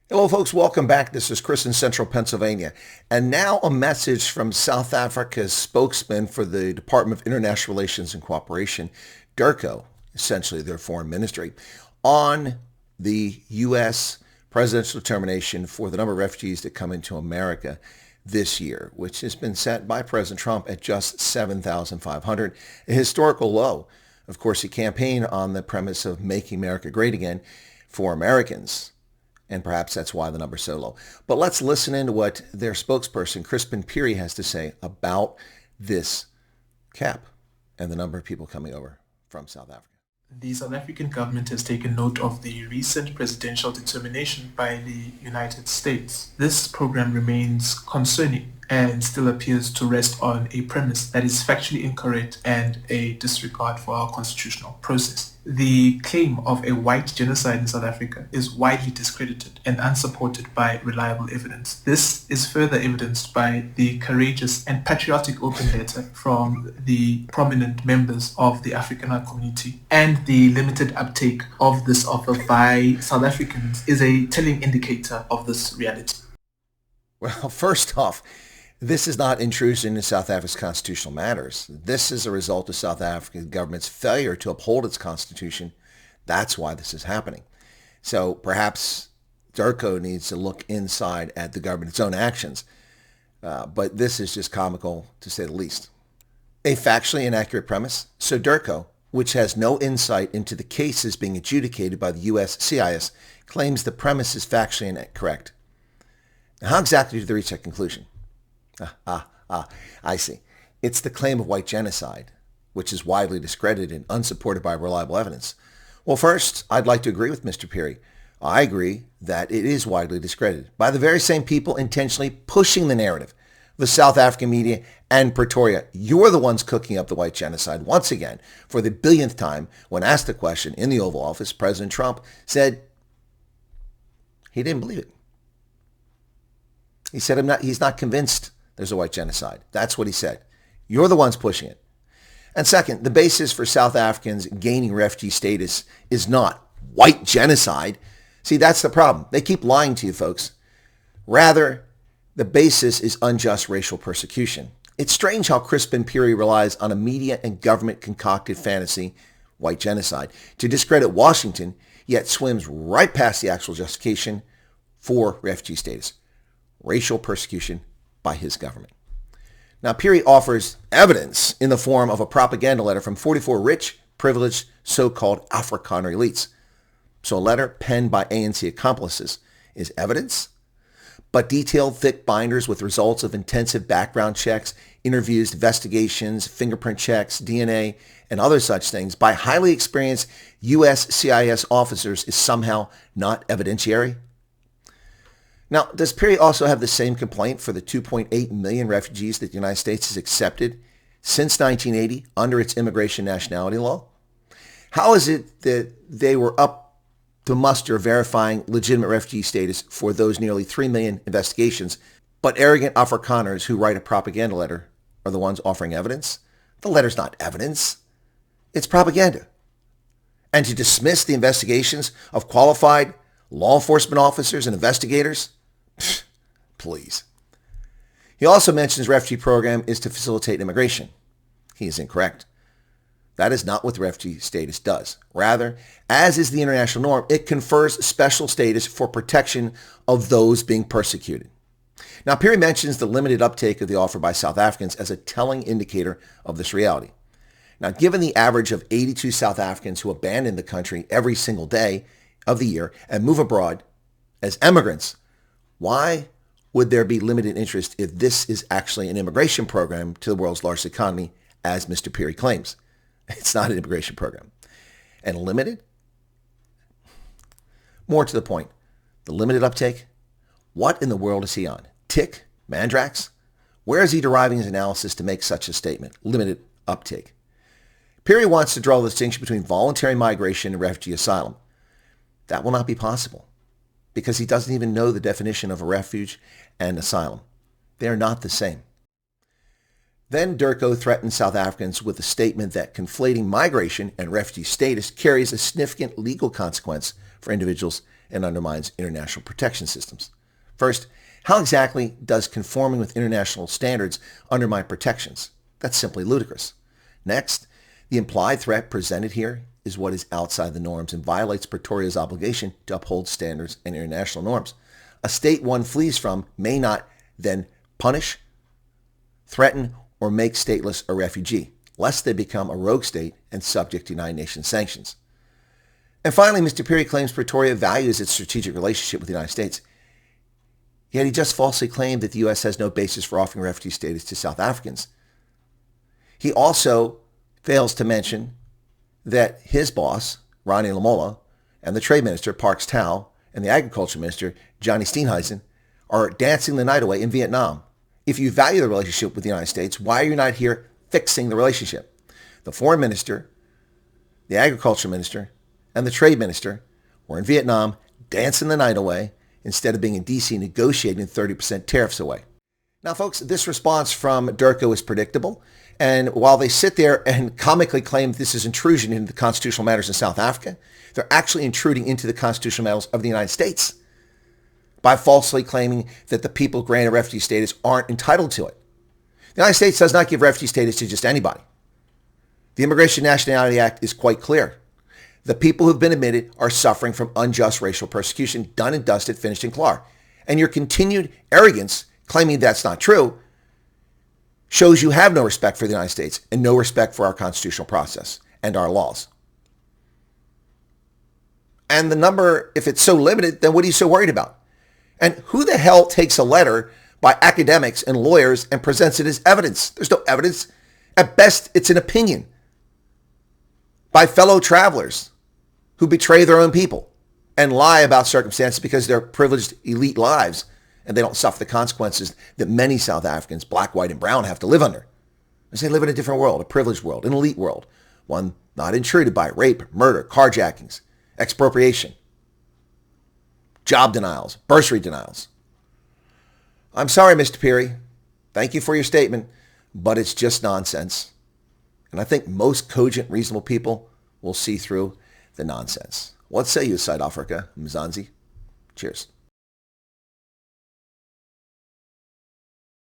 Hello, folks. Welcome back. This is Chris in Central Pennsylvania. And now a message from South Africa's spokesman for the Department of International Relations and Cooperation, DIRCO, essentially their foreign ministry, on the U.S. presidential determination for the number of refugees that come into America this year, which has been set by President Trump at just 7,500, a historical low. Of course, he campaigned on the premise of making America great again for Americans. And perhaps that's why the number's so low. But let's listen into what their spokesperson, Crispin Peary, has to say about this cap and the number of people coming over from South Africa. The South African government has taken note of the recent presidential determination by the United States. This program remains concerning and still appears to rest on a premise that is factually incorrect and a disregard for our constitutional process. The claim of a white genocide in South Africa is widely discredited and unsupported by reliable evidence. This is further evidenced by the courageous and patriotic open letter from the prominent members of the Afrikaner community, and the limited uptake of this offer by South Africans is a telling indicator of this reality. Well, first off, this is not intrusion into South Africa's constitutional matters. This is a result of South African government's failure to uphold its constitution. That's why this is happening. So perhaps DIRCO needs to look inside at the government's own actions. But this is just comical, to say the least. A factually inaccurate premise. So DIRCO, which has no insight into the cases being adjudicated by the U.S. CIS, claims the premise is factually incorrect. Now, how exactly did they reach that conclusion? I see. It's the claim of white genocide, which is widely discredited and unsupported by reliable evidence. Well, first, I'd like to agree with Mr. Peary. I agree that it is widely discredited by the very same people intentionally pushing the narrative. The South African media and Pretoria, you're the ones cooking up the white genocide once again for the billionth time. When asked the question in the Oval Office, President Trump said he didn't believe it. He said he's not convinced there's a white genocide. That's what he said. You're the ones pushing it. And second, the basis for South Africans gaining refugee status is not white genocide. See, that's the problem. They keep lying to you, folks. Rather, the basis is unjust racial persecution. It's strange how Crispin Peary relies on a media and government concocted fantasy, white genocide, to discredit Washington, yet swims right past the actual justification for refugee status, racial persecution by his government. Now, Peary offers evidence in the form of a propaganda letter from 44 rich, privileged, so-called Afrikaner elites. So a letter penned by ANC accomplices is evidence, but detailed thick binders with results of intensive background checks, interviews, investigations, fingerprint checks, DNA, and other such things by highly experienced U.S. CIS officers is somehow not evidentiary? Now, does Peary also have the same complaint for the 2.8 million refugees that the United States has accepted since 1980 under its immigration nationality law? How is it that they were up to muster verifying legitimate refugee status for those nearly 3 million investigations, but arrogant Afrikaners who write a propaganda letter are the ones offering evidence? The letter's not evidence. It's propaganda. And to dismiss the investigations of qualified law enforcement officers and investigators? Please. He also mentions the refugee program is to facilitate immigration. He is incorrect. That is not what the refugee status does. Rather, as is the international norm, it confers special status for protection of those being persecuted. Now, Peary mentions the limited uptake of the offer by South Africans as a telling indicator of this reality. Now, given the average of 82 South Africans who abandon the country every single day of the year and move abroad as immigrants, why would there be limited interest if this is actually an immigration program to the world's largest economy, as Mr. Peary claims? It's not an immigration program. And limited? More to the point, the limited uptake? What in the world is he on? Tick? Mandrax? Where is he deriving his analysis to make such a statement? Limited uptake. Peary wants to draw the distinction between voluntary migration and refugee asylum. That will not be possible because he doesn't even know the definition of a refuge and asylum. They are not the same. Then DIRCO threatened South Africans with a statement that conflating migration and refugee status carries a significant legal consequence for individuals and undermines international protection systems. First, how exactly does conforming with international standards undermine protections? That's simply ludicrous. Next, the implied threat presented here is what is outside the norms and violates Pretoria's obligation to uphold standards and international norms. A state one flees from may not then punish, threaten, or make stateless a refugee, lest they become a rogue state and subject to United Nations sanctions. And finally, Mr. Pirie claims Pretoria values its strategic relationship with the United States. Yet he just falsely claimed that the U.S. has no basis for offering refugee status to South Africans. He also fails to mention that his boss, Ronnie Lamola, and the Trade Minister, Parks Tao, and the Agriculture Minister, Johnny Steenhuisen, are dancing the night away in Vietnam. If you value the relationship with the United States, why are you not here fixing the relationship? The Foreign Minister, the Agriculture Minister, and the Trade Minister were in Vietnam dancing the night away instead of being in D.C. negotiating 30% tariffs away. Now, folks, this response from Durko is predictable. And while they sit there and comically claim this is intrusion into the constitutional matters in South Africa, they're actually intruding into the constitutional matters of the United States by falsely claiming that the people granted refugee status aren't entitled to it. The United States does not give refugee status to just anybody. The Immigration and Nationality Act is quite clear. The people who've been admitted are suffering from unjust racial persecution, done and dusted, finished and clear. And your continued arrogance claiming that's not true shows you have no respect for the United States and no respect for our constitutional process and our laws. And the number, if it's so limited, then what are you so worried about? And who the hell takes a letter by academics and lawyers and presents it as evidence? There's no evidence. At best, it's an opinion by fellow travelers who betray their own people and lie about circumstances because they're privileged elite lives and they don't suffer the consequences that many South Africans, black, white, and brown, have to live under. As they live in a different world, a privileged world, an elite world, one not intruded by rape, murder, carjackings, expropriation, job denials, bursary denials. I'm sorry, Mr. Pirie. Thank you for your statement, but it's just nonsense. And I think most cogent, reasonable people will see through the nonsense. What say you, South Africa, Mzansi? Cheers.